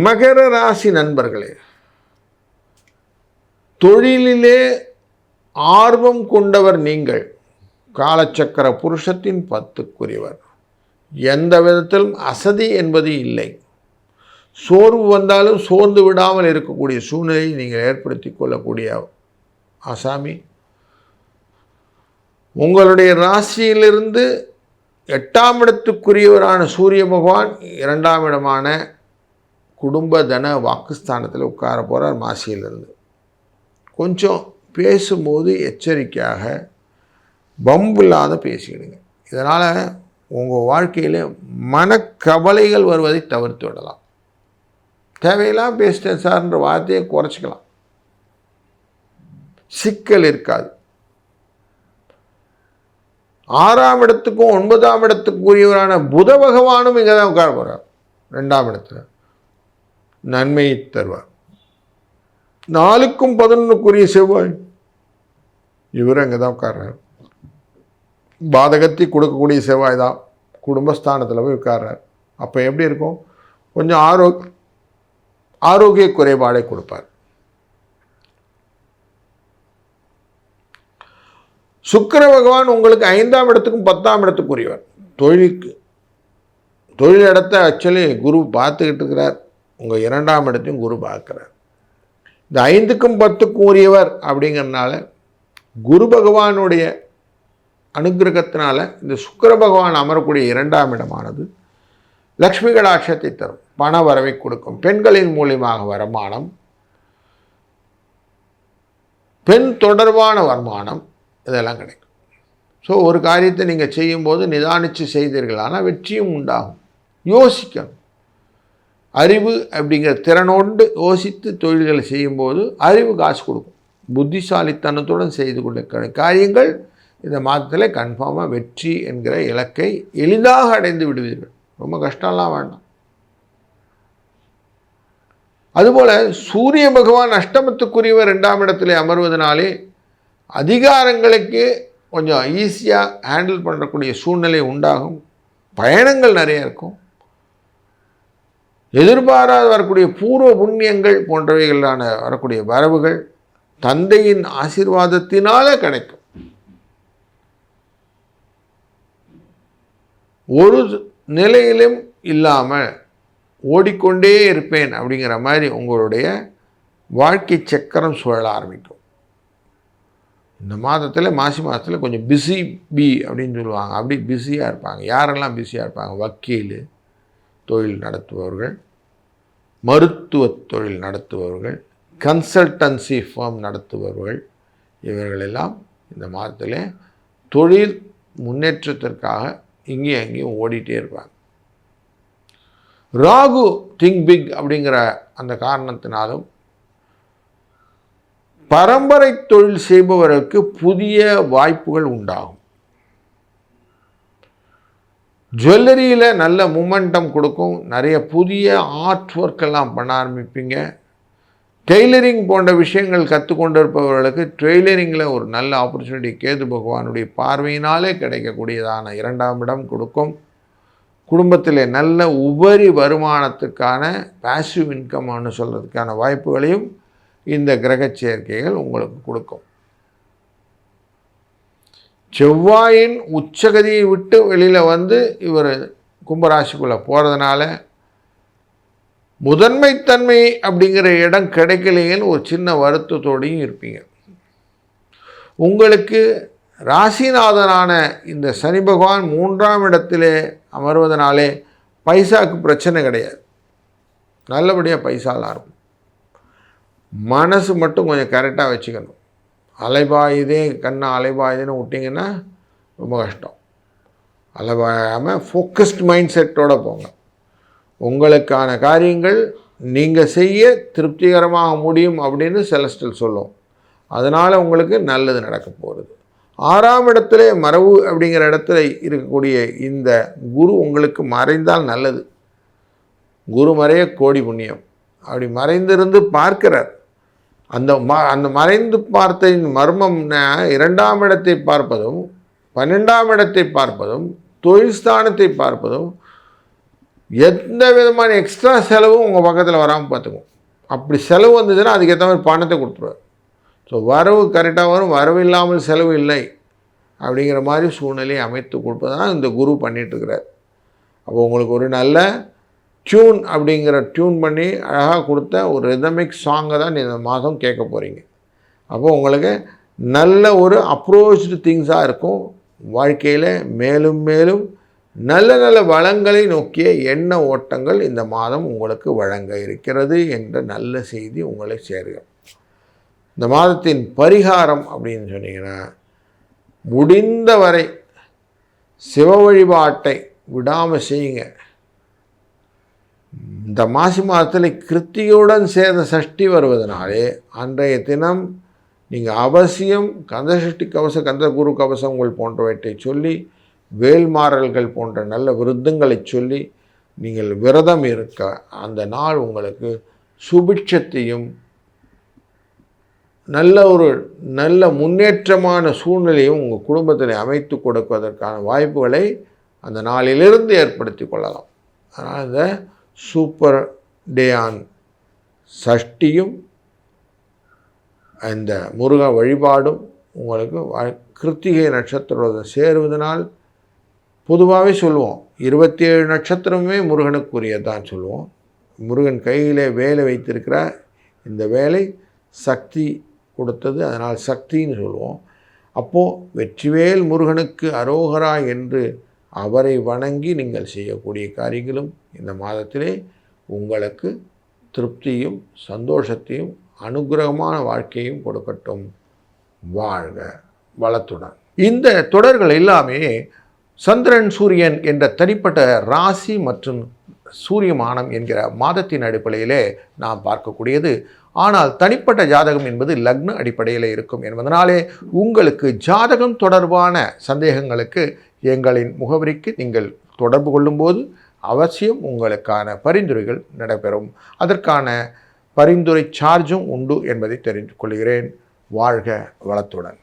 மகர ராசி நண்பர்களே, தொழிலிலே ஆர்வம் கொண்டவர் நீங்கள். காலச்சக்கர புருஷத்தின் 10க்குரியவர். எந்த விதத்திலும் அசதி என்பது இல்லை. சோர்வு வந்தாலும் சோர்ந்து விடாமல் இருக்கக்கூடிய சூழ்நிலையை நீங்கள் ஏற்படுத்தி கொள்ளக்கூடிய ஆசாமி. உங்களுடைய ராசியிலிருந்து 8ஆம் இடத்துக்குரியவரான சூரிய பகவான் 2ஆம் இடமான குடும்ப தன வாக்குஸ்தானத்தில் உட்கார போகிறார். மாசியிலிருந்து கொஞ்சம் பேசும்போது எச்சரிக்கையாக பம்பு இல்லாத பேசிக்கிடுங்க. இதனால் உங்கள் வாழ்க்கையில் மனக்கவலைகள் வருவதை தவிர்த்து விடலாம். தேவையெல்லாம் பேசிட்டேன் சார்ன்ற வார்த்தையை குறைச்சிக்கலாம். சிக்கல் இருக்காது. 6ஆம் இடத்துக்கும் 9ஆம் இடத்துக்குரியவரான புத பகவானும் இங்கே தான் உட்கார போகிறார். 2ஆம் இடத்துல நன்மையை தருவார். 4க்கும் 11க்குரிய செவ்வாய் இவர் அங்கே தான் உட்கார்றார். பாதகத்தை கொடுக்கக்கூடிய செவ்வாய் தான் குடும்பஸ்தானத்தில் போய் உட்கார்றார். அப்போ எப்படி இருக்கும்? கொஞ்சம் ஆரோக்கிய குறைபாடை கொடுப்பார். சுக்கிர பகவான் உங்களுக்கு 5ஆம் இடத்துக்கும் 10ஆம் இடத்துக்குரியவர். தொழில் இடத்தை ஆக்சுவலி குரு பார்த்துக்கிட்டு இருக்கிறார். உங்கள் 2ஆம் இடத்தையும் குரு பார்க்குறார். இந்த 5க்கும் 10க்கும் உரியவர் அப்படிங்கிறதுனால குரு பகவானுடைய அனுகிரகத்தினால இந்த சுக்கிர பகவான் அமரக்கூடிய 2ஆம் இடமானது லக்ஷ்மி கடாட்சத்தை தரும். பண வரவை கொடுக்கும். பெண்களின் மூலியமாக வருமானம், பெண் தொடர்பான வருமானம் இதெல்லாம் கிடைக்கும். ஸோ ஒரு காரியத்தை நீங்கள் செய்யும்போது நிதானித்து செய்தீர்களானால் வெற்றியும் உண்டாகும். யோசிக்கணும். அறிவு அப்படிங்கிற திறனோடு யோசித்து தொழில்களை செய்யும்போது அறிவு காசு கொடுக்கும். புத்திசாலித்தனத்துடன் செய்து கொள்ள காரியங்கள் இந்த மாதத்தில் கன்ஃபார்மாக வெற்றி என்கிற இலக்கை எளிதாக அடைந்து விடுவீர்கள். ரொம்ப கஷ்டம்லாம் வேண்டாம். அதுபோல் சூரிய பகவான் அஷ்டமத்துக்குரியவர் 2ஆம் இடத்துல அமர்வதனாலே அதிகாரங்களுக்கு கொஞ்சம் ஈஸியாக ஹேண்டில் பண்ணக்கூடிய சூழ்நிலை உண்டாகும். பயணங்கள் நிறைய இருக்கும். எதிர்பாராத வரக்கூடிய பூர்வ புண்ணியங்கள் போன்றவைகளான வரக்கூடிய வரவுகள் தந்தையின் ஆசீர்வாதத்தினால கிடைக்கும். ஒரு நிலையிலும் இல்லாமல் ஓடிக்கொண்டே இருப்பேன் அப்படிங்கிற மாதிரி உங்களுடைய வாழ்க்கை சக்கரம் சுழல ஆரம்பிக்கும். இந்த மாதத்தில் மாசி மாதத்தில் கொஞ்சம் பிஸி அப்படின்னு சொல்லுவாங்க. அப்படி பிஸியாக இருப்பாங்க. யாரெல்லாம் பிஸியாக இருப்பாங்க? வக்கீல் தொழில் நடத்துபவர்கள், மருத்துவ தொழில் நடத்துபவர்கள், கன்சல்டன்சி ஃபார்ம் நடத்துபவர்கள், இவர்களெல்லாம் இந்த மாதத்தில் தொழில் முன்னேற்றத்திற்காக இங்கேயும் அங்கேயும் ஓடிட்டே இருப்பாங்க. ராகு திங்க் பிக் அப்படிங்கிற அந்த காரணத்தினாலும் பரம்பரை தொழில் செய்பவர்களுக்கு புதிய வாய்ப்புகள் உண்டாகும். ஜுவல்லரியில் நல்ல மூமெண்டம் கொடுக்கும். நிறைய புதிய ஆர்ட் ஒர்க்கெல்லாம் பண்ண ஆரம்பிப்பீங்க. டெய்லரிங் போன்ற விஷயங்கள் கற்றுக்கொண்டு இருப்பவர்களுக்கு டெய்லரிங்கில் ஒரு நல்ல ஆப்பர்ச்சுனிட்டி கேது பகவானுடைய பார்வையினாலே கிடைக்கக்கூடியதான 2ஆம் இடம் கொடுக்கும். குடும்பத்தில் நல்ல உபரி வருமானத்துக்கான பேசிவ் இன்கம்னு சொல்கிறதுக்கான வாய்ப்புகளையும் இந்த கிரக சேர்க்கைகள் உங்களுக்கு கொடுக்கும். செவ்வாயின் உச்சகதியை விட்டு வெளியில் வந்து இவர் கும்பராசிக்குள்ளே போகிறதுனால முதன்மைத்தன்மை அப்படிங்கிற இடம் கிடைக்கலையேன்னு ஒரு சின்ன வருத்தத்தோடையும் இருப்பீங்க. உங்களுக்கு ராசிநாதனான இந்த சனி பகவான் 3ஆம் இடத்திலே அமர்வதனாலே பைசாவுக்கு பிரச்சனை கிடையாது. நல்லபடியாக பைசாலாம் இருக்கும். மனசு மட்டும் கொஞ்சம் கரெக்டாக வச்சுக்கணும். அலைபாயுதே கண்ணா அலைபாயுதுன்னு விட்டிங்கன்னா ரொம்ப கஷ்டம். அலைபாயாமல் ஃபோக்கஸ்ட் மைண்ட் செட்டோடு போங்க. உங்களுக்கான காரியங்கள் நீங்கள் செய்ய திருப்திகரமாக முடியும் அப்படின்னு செலஸ்டல் சொல்லும். அதனால் உங்களுக்கு நல்லது நடக்க போகிறது. 6ஆம் இடத்துல மறைவு அப்படிங்கிற இடத்துல இருக்கக்கூடிய இந்த குரு உங்களுக்கு மறைந்தால் நல்லது. குரு மறைய கோடி புண்ணியம். அப்படி மறைந்திருந்து பார்க்கிறார். அந்த மறைந்து பார்த்ததின் மர்மம் 2ஆம் இடத்தை பார்ப்பதும் 12ஆம் இடத்தை பார்ப்பதும் தொழில் ஸ்தானத்தை பார்ப்பதும் எந்த விதமான எக்ஸ்ட்ரா செலவும் உங்கள் பக்கத்தில் வராமல் பார்த்துக்கும். அப்படி செலவு வந்ததுன்னா அதுக்கேற்ற மாதிரி பணத்தை கொடுத்துருவார். ஸோ வரவு கரெக்டாக வரும், வரவு இல்லாமல் செலவு இல்லை அப்படிங்கிற மாதிரி சூழ்நிலையை அமைத்து கொடுப்பதான் இந்த குரு பண்ணிகிட்ருக்கிறார். அப்போ உங்களுக்கு ஒரு நல்ல டியூன் பண்ணி அழகாக கொடுத்த ஒரு ரிதமிக் சாங்கை தான் இந்த மாதம் கேட்க போகிறீங்க. அப்போ உங்களுக்கு நல்ல ஒரு அப்ரோச்டு திங்ஸாக இருக்கும். வாழ்க்கையில் மேலும் மேலும் நல்ல நல்ல வளங்களை நோக்கிய எண்ண ஓட்டங்கள் இந்த மாதம் உங்களுக்கு வழங்க இருக்கிறது என்ற நல்ல செய்தி உங்களை சேருங்க. இந்த மாதத்தின் பரிகாரம் அப்படின்னு சொன்னீங்கன்னா, முடிந்த வரை சிவ வழிபாட்டை விடாமல் செய்யுங்க. இந்த மாசி மாதத்தில் கிருத்திகையுடன் சேர்ந்த சஷ்டி வருவதனாலே அன்றைய தினம் நீங்கள் அவசியம் கந்தசஷ்டி கவசம், கந்த குரு கவசங்கள் போன்றவற்றை சொல்லி, வேல்மாறல்கள் போன்ற நல்ல விருத்தங்களை சொல்லி நீங்கள் விரதம் இருக்க அந்த நாள் உங்களுக்கு சுபிட்சத்தையும் நல்ல முன்னேற்றமான சூழ்நிலையும் உங்கள் குடும்பத்தில் அமைத்து கொடுப்பதற்கான வாய்ப்புகளை அந்த நாளிலிருந்து ஏற்படுத்தி கொள்ளலாம். அதனால் இந்த சூப்பர் டே ஆன் சஷ்டியும் இந்த முருக வழிபாடும் உங்களுக்கு கிருத்திகை நட்சத்திரம் சேருவதனால், பொதுவாகவே சொல்லுவோம் 27 நட்சத்திரமே முருகனுக்குரியதான் சொல்லுவோம். முருகன் கையிலே வேலை வைத்திருக்கிற இந்த வேலை சக்தி கொடுத்தது, அதனால் சக்தின்னு சொல்லுவோம். அப்போது வெற்றிவேல் முருகனுக்கு அரோகரா என்று அவரை வணங்கி நீங்கள் செய்யக்கூடிய காரியங்களும் இந்த மாதத்திலே உங்களுக்கு திருப்தியும் சந்தோஷத்தையும் அனுகிரகமான வாழ்க்கையும் கொடுக்கட்டும். வாழ்க வளத்துடன். இந்த தொடர்கள் எல்லாமே சந்திரன் சூரியன் என்ற தனிப்பட்ட ராசி மற்றும் சூரியமானம் என்கிற மாதத்தின் அடிப்படையிலே நாம் பார்க்கக்கூடியது. ஆனால் தனிப்பட்ட ஜாதகம் என்பது லக்ன அடிப்படையில் இருக்கும் என்பதனாலே உங்களுக்கு ஜாதகம் தொடர்பான சந்தேகங்களுக்கு எங்களின் முகவரிக்கு நீங்கள் தொடர்பு கொள்ளும்போது அவசியம் உங்களுக்கான பரிந்துரைகள் நடைபெறும். அதற்கான பரிந்துரை சார்ஜும் உண்டு என்பதை தெரிந்து கொள்கிறேன். வாழ்க வளத்துடன்.